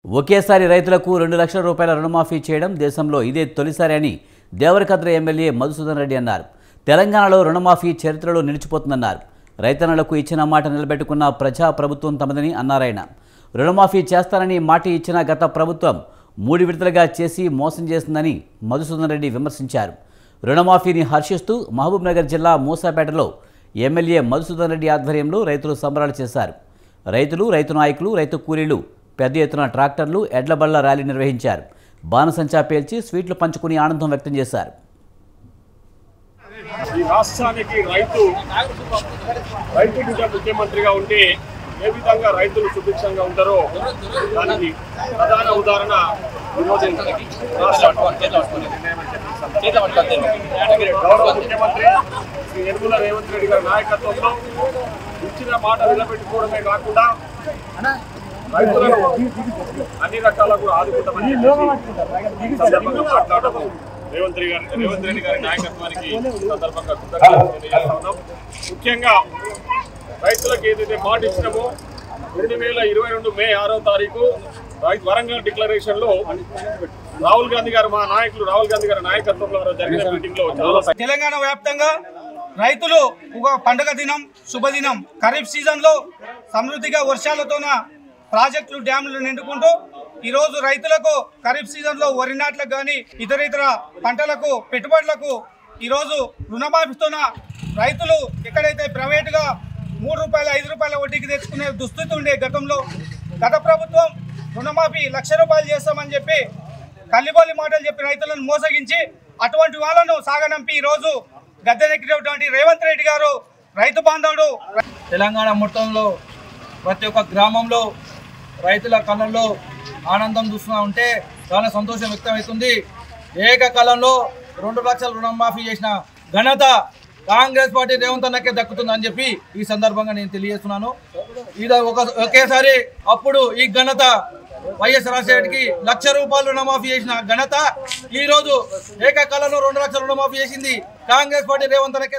ఒకేసారి రైతులకు 2 లక్షల రూపాయల రుణమాఫీ చేయడం దేశంలో ఇదే తొలిసారి అని దేవరకద్ర ఎమ్మెల్యే మధుసూదన్ రెడ్డి అన్నారు. తెలంగాణలో రుణమాఫీ చరిత్రలో నిలిచిపోతుందన్నారు. రైతన్నలకు ఇచ్చిన మాట నిలబెట్టుకున్న ప్రజా ప్రభుత్వం తమదని అన్నారాయన. రుణమాఫీ చేస్తానని మాట ఇచ్చిన గత ప్రభుత్వం 3 విడతలుగా చేసి మోసం చేస్తుందని మధుసూదన్ రెడ్డి విమర్శించారు. రుణమాఫీని హర్షిస్తూ మహబూబ్నగర్ జిల్లా మూసాపేటలో ఎమ్మెల్యే మధుసూదన్ రెడ్డి ఆధ్వర్యంలో రైతులు సంబరాలు చేశారు. రైతులు, రైతు నాయకులు, రైతు కూలీలు పెద్ద ఎత్తున ట్రాక్టర్లు, ఎడ్ల బళ్ల ర్యాలీ నిర్వహించారు. బాణసంచా పేల్చి స్వీట్లు పంచుకుని ఆనందం వ్యక్తం చేశారు. ఈ రాష్ట్రానికి రైతు బిడ్డ ముఖ్యమంత్రిగా ఉంటే ఏ విధంగా రైతులు సుభిక్షంగా ఉంటారో దానికి ప్రధాన ఉదాహరణ గౌరవ ముఖ్యమంత్రి శ్రీ యనమల రేవంత్ రెడ్డి గారి నాయకత్వంలో ఇచ్చిన మాట నిలబెట్టుకోవడమే కాకుండా రైతులను అన్ని రకాల కూడా ఆదుకుంటామని మాట్లాడడం రేవంత్ రెడ్డి గారి నాయకత్వానికి సందర్భంగా కృతజ్ఞతలు తెలియజేస్తున్నాం. ముఖ్యంగా రైతులకు ఏదైతే మాట ఇచ్చినామో 2022 మే 6వ తారీఖు వరంగల్ డిక్లరేషన్ లో రాహుల్ గాంధీ గారి నాయకత్వంలో జరిగిన మీటింగ్ లో తెలంగాణ వ్యాప్తంగా రైతులు ఒక పండుగ దినం, శుభదినం. ఖరీఫ్ సీజన్ లో సమృద్ధిగా వర్షాలతోన ప్రాజెక్టులు, డ్యాములు నిండుకుంటూ ఈరోజు రైతులకు ఖరీఫ్ సీజన్ లో వరి నాట్లకు కానీ ఇతర పంటలకు, పెట్టుబడులకు ఈరోజు రుణమాఫీతోన రైతులు ఎక్కడైతే ప్రైవేటుగా 3 రూపాయలు, 5 రూపాయల వడ్డీకి తెచ్చుకునే దుస్థితి ఉండే గతంలో గత ప్రభుత్వం రుణమాఫీ 1 లక్ష రూపాయలు చేస్తామని చెప్పి కల్లిబొల్లి మాటలు చెప్పి రైతులను మోసగించి అటువంటి వాళ్ళను సాగనంపి ఈరోజు గద్దెనెక్కినటువంటి రేవంత్ రెడ్డి గారు రైతు బాంధవుడు. తెలంగాణ మొత్తంలో ప్రతి ఒక్క గ్రామంలో రైతుల కళ్ళల్లో ఆనందం చూస్తూ ఉంటే చాలా సంతోషం వ్యక్తమవుతుంది. ఏకకాలంలో 2 లక్షల రుణమాఫీ చేసిన ఘనత కాంగ్రెస్ పార్టీ రేవంత్ అన్నకే దక్కుతుందని చెప్పి ఈ సందర్భంగా నేను తెలియజేస్తున్నాను. ఇది ఒకేసారి అప్పుడు ఈ ఘనత వైఎస్ రాజశేఖర్కి 1 లక్ష రూపాయలు రుణమాఫీ చేసిన ఘనత ఈరోజు ఏకకాలంలో 2 లక్షల రుణమాఫీ చేసింది కాంగ్రెస్ పార్టీ రేవంత్ అన్నకే.